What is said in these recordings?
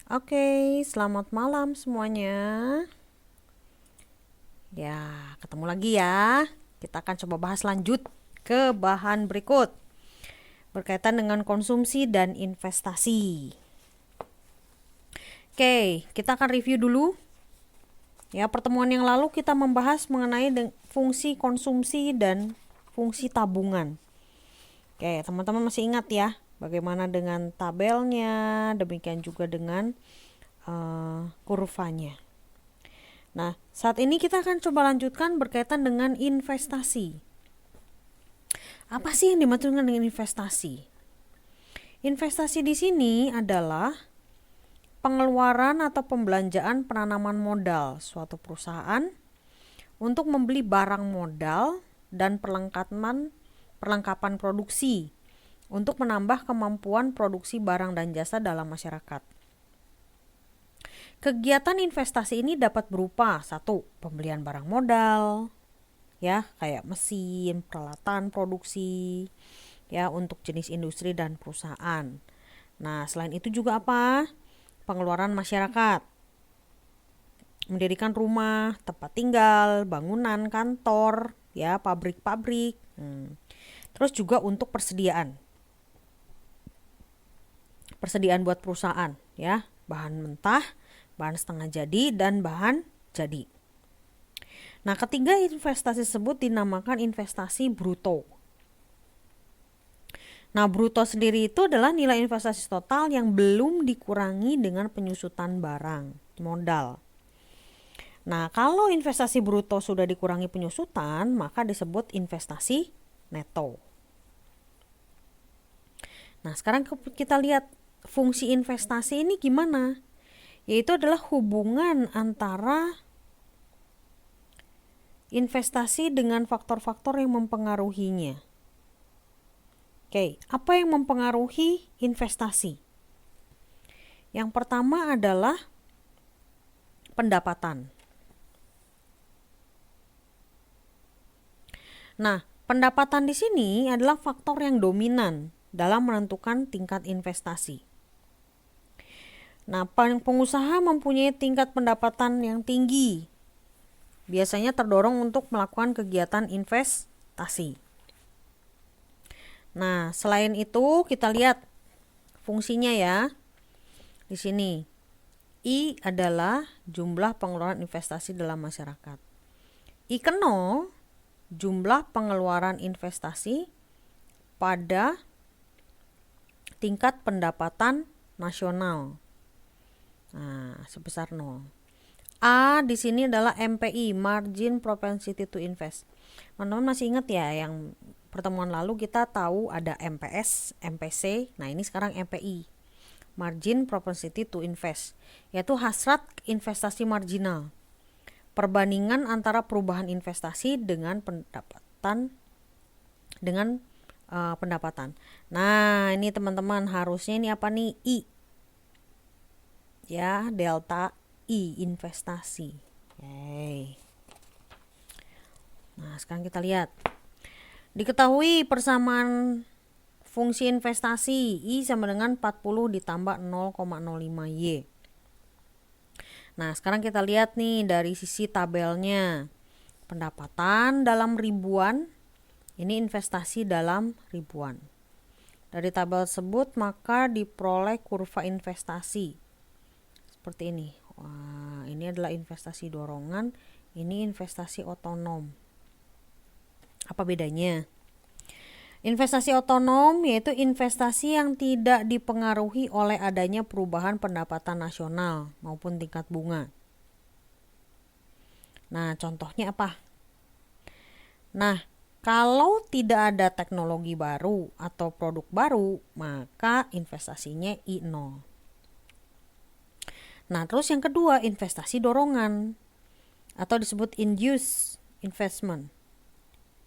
Oke, selamat malam semuanya. Ya, ketemu lagi ya. Kita akan coba bahas lanjut ke bahan berikut berkaitan dengan konsumsi dan investasi. Oke, kita akan review dulu. Ya, pertemuan yang lalu kita membahas mengenai fungsi konsumsi dan fungsi tabungan. Oke, teman-teman masih ingat ya bagaimana dengan tabelnya, demikian juga dengan kurvanya. Nah, saat ini kita akan coba lanjutkan berkaitan dengan investasi. Apa sih yang dimaksudkan dengan investasi? Investasi di sini adalah pengeluaran atau pembelanjaan penanaman modal suatu perusahaan untuk membeli barang modal dan perlengkapan produksi untuk menambah kemampuan produksi barang dan jasa dalam masyarakat. Kegiatan investasi ini dapat berupa 1. Pembelian barang modal, ya, kayak mesin, peralatan produksi, ya, untuk jenis industri dan perusahaan. Nah, selain itu juga apa? Pengeluaran masyarakat. Mendirikan rumah, tempat tinggal, bangunan, kantor, ya, pabrik-pabrik. Terus juga untuk persediaan buat perusahaan, ya, bahan mentah, bahan setengah jadi, dan bahan jadi. Nah, ketiga investasi tersebut dinamakan investasi bruto. Nah, bruto sendiri itu adalah nilai investasi total yang belum dikurangi dengan penyusutan barang modal. Nah, kalau investasi bruto sudah dikurangi penyusutan, maka disebut investasi neto. Nah, sekarang kita lihat fungsi investasi ini gimana? Yaitu adalah hubungan antara investasi dengan faktor-faktor yang mempengaruhinya. Oke, apa yang mempengaruhi investasi? Yang pertama adalah pendapatan. Nah, pendapatan di sini adalah faktor yang dominan dalam menentukan tingkat investasi. Nah, pengusaha mempunyai tingkat pendapatan yang tinggi, biasanya terdorong untuk melakukan kegiatan investasi. Nah, selain itu kita lihat fungsinya ya. Di sini I adalah jumlah pengeluaran investasi dalam masyarakat. I ke 0 jumlah pengeluaran investasi pada tingkat pendapatan nasional. Nah, sebesar 0. A di sini adalah MPI, margin propensity to invest. Teman-teman masih ingat ya yang pertemuan lalu kita tahu ada MPS, MPC. Nah, ini sekarang MPI, margin propensity to invest, yaitu hasrat investasi marginal. Perbandingan antara perubahan investasi dengan pendapatan Nah, ini teman-teman harusnya ini apa nih? I. Ya, delta I, investasi. Oke. Nah, sekarang kita lihat. Diketahui persamaan fungsi investasi I sama dengan 40 ditambah 0,05 Y. Nah, sekarang kita lihat nih dari sisi tabelnya. Pendapatan dalam ribuan, ini investasi dalam ribuan. Dari tabel tersebut maka diperoleh kurva investasi seperti ini. Wah, ini adalah investasi dorongan, ini investasi otonom. Apa bedanya? Investasi otonom yaitu investasi yang tidak dipengaruhi oleh adanya perubahan pendapatan nasional maupun tingkat bunga. Nah, contohnya apa? Nah, kalau tidak ada teknologi baru atau produk baru, maka investasinya I0. Nah, terus yang kedua, investasi dorongan atau disebut induced investment.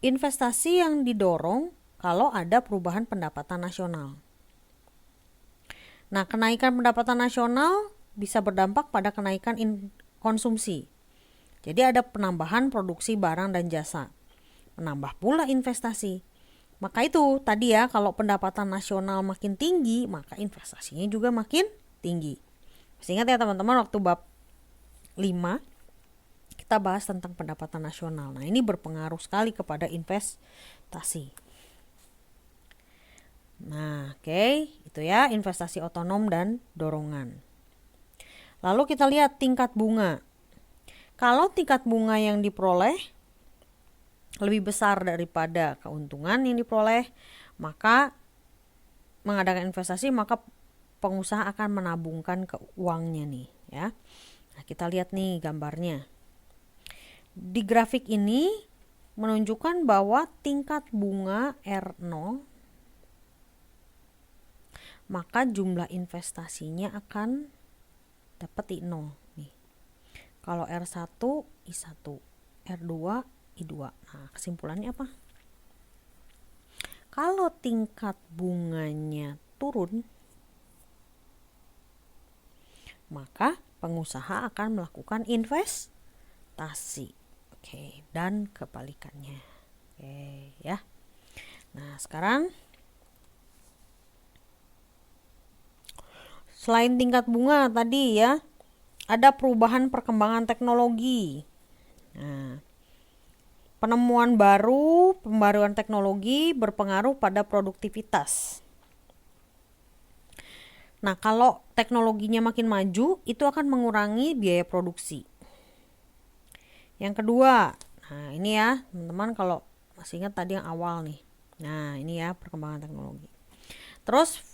Investasi yang didorong kalau ada perubahan pendapatan nasional. Nah, kenaikan pendapatan nasional bisa berdampak pada kenaikan konsumsi. Jadi ada penambahan produksi barang dan jasa. Menambah pula investasi. Maka itu tadi ya, kalau pendapatan nasional makin tinggi, maka investasinya juga makin tinggi. Masih ingat ya teman-teman, waktu bab 5 kita bahas tentang pendapatan nasional. Nah, ini berpengaruh sekali kepada investasi. Nah, oke, itu ya investasi otonom dan dorongan. Lalu kita lihat tingkat bunga. Kalau tingkat bunga yang diperoleh lebih besar daripada keuntungan yang diperoleh, maka mengadakan investasi, maka pengusaha akan menabungkan ke uangnya nih ya. Nah, kita lihat nih gambarnya. Di grafik ini menunjukkan bahwa tingkat bunga R0, maka jumlah investasinya akan dapat I0 nih. Kalau R1 I1, R2 I2. Nah, kesimpulannya apa? Kalau tingkat bunganya turun, maka pengusaha akan melakukan investasi. Oke, dan kebalikannya. Oke, ya. Nah, sekarang selain tingkat bunga tadi ya, ada perubahan perkembangan teknologi. Nah, penemuan baru, pembaruan teknologi berpengaruh pada produktivitas. Nah, kalau teknologinya makin maju, itu akan mengurangi biaya produksi. Yang kedua, nah ini ya teman-teman, kalau masih ingat tadi yang awal nih. Nah, ini ya perkembangan teknologi. Terus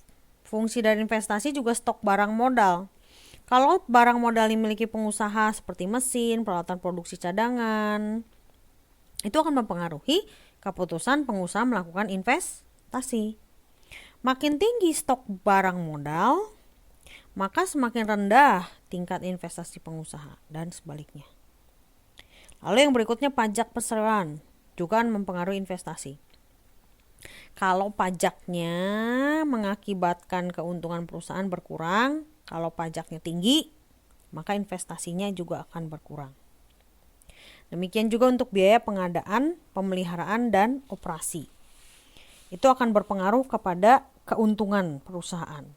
fungsi dari investasi juga stok barang modal. Kalau barang modal dimiliki pengusaha seperti mesin, peralatan produksi cadangan, itu akan mempengaruhi keputusan pengusaha melakukan investasi. Makin tinggi stok barang modal, maka semakin rendah tingkat investasi pengusaha dan sebaliknya. Lalu yang berikutnya pajak perseroan juga mempengaruhi investasi. Kalau pajaknya mengakibatkan keuntungan perusahaan berkurang, kalau pajaknya tinggi, maka investasinya juga akan berkurang. Demikian juga untuk biaya pengadaan, pemeliharaan, dan operasi. Itu akan berpengaruh kepada keuntungan perusahaan.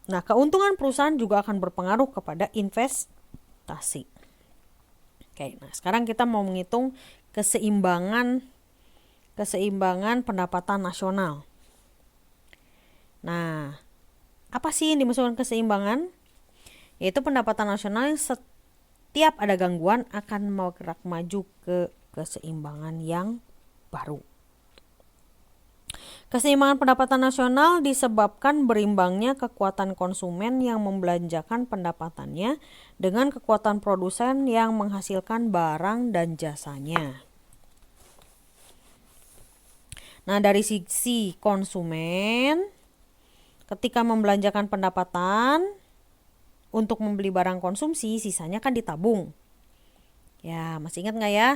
Nah, keuntungan perusahaan juga akan berpengaruh kepada investasi. Oke, nah sekarang kita mau menghitung keseimbangan pendapatan nasional. Nah, apa sih yang dimaksudkan keseimbangan? Yaitu pendapatan nasional yang setiap ada gangguan akan bergerak maju ke keseimbangan yang baru. Keseimbangan pendapatan nasional disebabkan berimbangnya kekuatan konsumen yang membelanjakan pendapatannya dengan kekuatan produsen yang menghasilkan barang dan jasanya. Nah, dari sisi konsumen, ketika membelanjakan pendapatan untuk membeli barang konsumsi, sisanya kan ditabung. Ya, masih ingat nggak ya?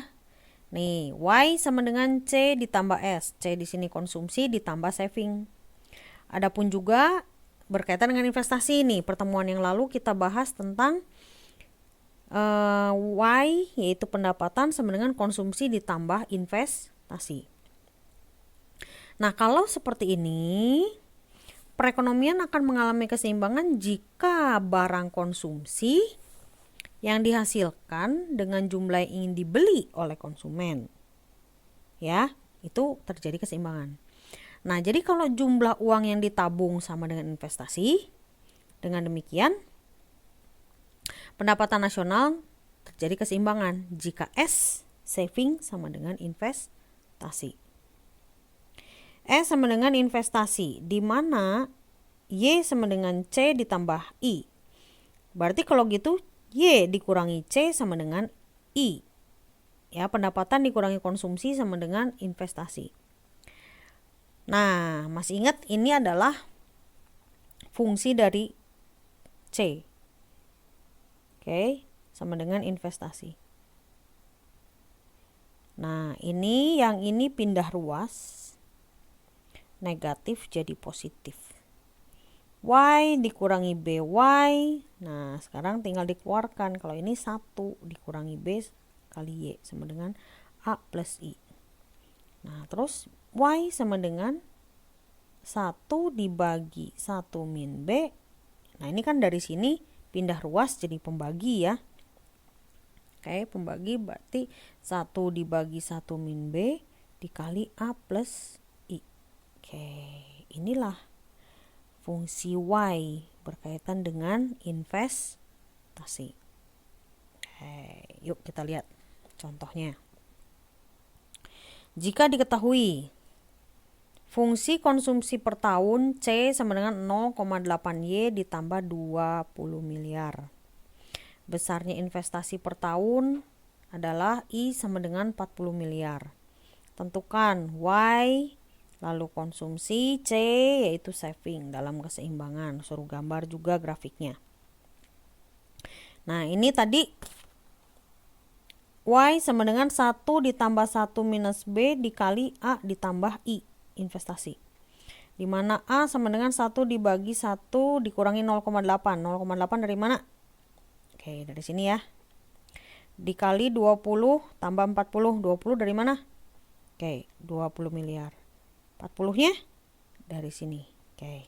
Nih, Y sama dengan C ditambah S. C di sini konsumsi ditambah saving. Adapun juga berkaitan dengan investasi nih. Pertemuan yang lalu kita bahas tentang Y yaitu pendapatan sama dengan konsumsi ditambah investasi. Nah, kalau seperti ini, perekonomian akan mengalami keseimbangan jika barang konsumsi yang dihasilkan dengan jumlah yang ingin dibeli oleh konsumen, ya, itu terjadi keseimbangan. Nah, jadi kalau jumlah uang yang ditabung sama dengan investasi, dengan demikian pendapatan nasional terjadi keseimbangan jika S saving sama dengan investasi. S sama dengan investasi, di mana Y sama dengan C ditambah I. Berarti kalau gitu Y dikurangi C sama dengan I. Ya, pendapatan dikurangi konsumsi sama dengan investasi. Nah, masih ingat ini adalah fungsi dari C. Oke, sama dengan investasi. Nah, yang ini pindah ruas. Negatif jadi positif. Y dikurangi BY. Nah, sekarang tinggal dikeluarkan. Kalau ini 1 dikurangi B kali Y sama dengan A plus I. Nah, terus Y sama dengan 1 dibagi 1 min B. Nah, ini kan dari sini pindah ruas jadi pembagi ya. Oke, pembagi berarti 1 dibagi 1 min B dikali A plus I. Oke, inilah fungsi Y berkaitan dengan investasi. Oke, yuk kita lihat contohnya. Jika diketahui fungsi konsumsi per tahun C sama dengan 0,8Y ditambah 20 miliar. Besarnya investasi per tahun adalah I sama dengan 40 miliar. Tentukan Y lalu konsumsi, C yaitu saving dalam keseimbangan. Suruh gambar juga grafiknya. Nah, ini tadi Y sama dengan 1 ditambah 1 minus B dikali A ditambah I, investasi. Dimana A sama dengan 1 dibagi 1 dikurangi 0,8. 0,8 dari mana? Oke, dari sini ya. Dikali 20 tambah 40. 20 dari mana? Oke, 20 miliar. 40-nya dari sini. Oke.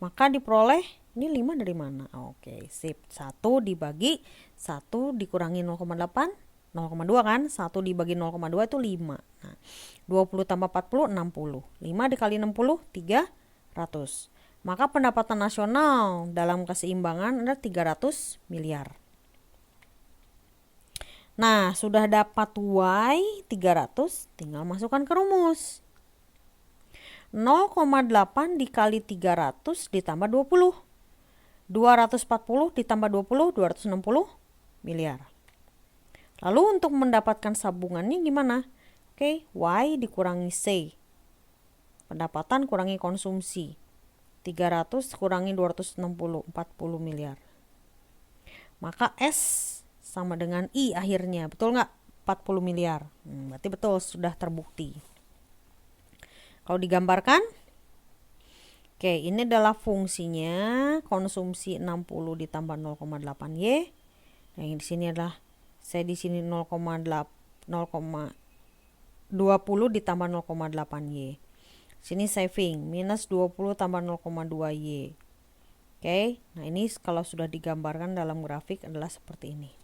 Maka diperoleh ini 5 dari mana? Oke, sip. 1 dibagi 1 dikurangi 0,8, 0,2 kan? 1 dibagi 0,2 itu 5. Nah, 20 tambah 40, 60. 5 dikali 60, 300. Maka pendapatan nasional dalam keseimbangan ada 300 miliar. Nah, sudah dapat Y 300, tinggal masukkan ke rumus. 0,8 dikali 300 ditambah 20. 240 ditambah 20, 260 miliar. Lalu untuk mendapatkan sambungannya gimana? Oke, Y dikurangi C. Pendapatan kurangi konsumsi. 300 kurangi 260, 40 miliar. Maka S sama dengan I akhirnya. Betul nggak? 40 miliar. Berarti betul, sudah terbukti. Kalau digambarkan, oke, ini adalah fungsinya konsumsi 60 ditambah 0,8Y. Nah, yang di sini adalah saya di sini 0,20 ditambah 0,8Y. Sini saving minus 20 tambah 0,2Y. Oke, nah ini kalau sudah digambarkan dalam grafik adalah seperti ini.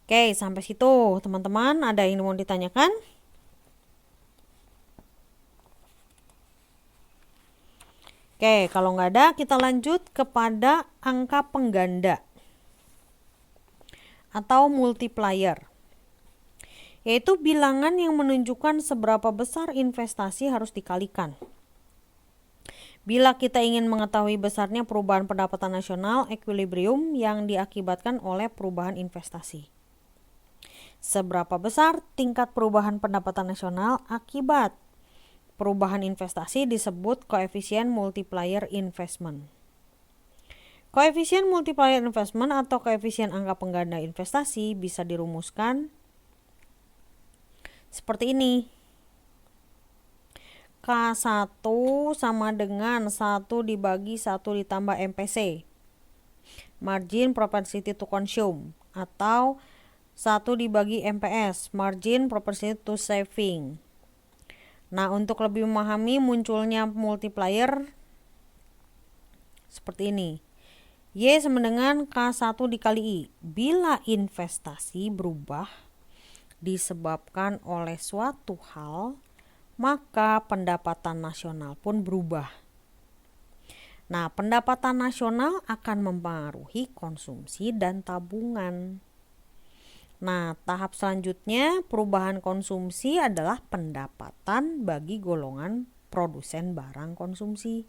Oke, sampai situ teman-teman, ada yang mau ditanyakan? Oke, kalau nggak ada, kita lanjut kepada angka pengganda atau multiplier, yaitu bilangan yang menunjukkan seberapa besar investasi harus dikalikan. Bila kita ingin mengetahui besarnya perubahan pendapatan nasional equilibrium yang diakibatkan oleh perubahan investasi. Seberapa besar tingkat perubahan pendapatan nasional akibat perubahan investasi disebut koefisien multiplier investment. Koefisien multiplier investment atau koefisien angka pengganda investasi bisa dirumuskan seperti ini. K1 sama dengan 1 dibagi 1 ditambah MPC, margin propensity to consume, atau 1 dibagi MPS, margin propensity to saving. Nah, untuk lebih memahami munculnya multiplier seperti ini. Y sama dengan K1 dikali I. Bila investasi berubah disebabkan oleh suatu hal, maka pendapatan nasional pun berubah. Nah, pendapatan nasional akan mempengaruhi konsumsi dan tabungan. Nah, tahap selanjutnya perubahan konsumsi adalah pendapatan bagi golongan produsen barang konsumsi.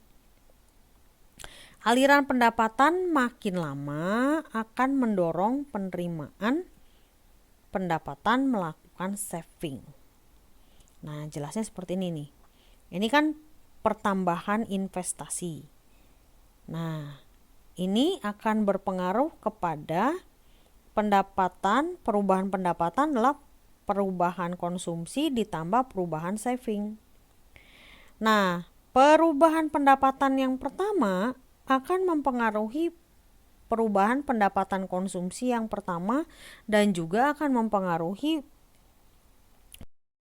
Aliran pendapatan makin lama akan mendorong penerimaan pendapatan melakukan saving. Nah, jelasnya seperti ini nih. Ini kan pertambahan investasi. Nah, ini akan berpengaruh kepada pendapatan. Perubahan pendapatan adalah perubahan konsumsi ditambah perubahan saving. Nah, perubahan pendapatan yang pertama akan mempengaruhi perubahan pendapatan konsumsi yang pertama dan juga akan mempengaruhi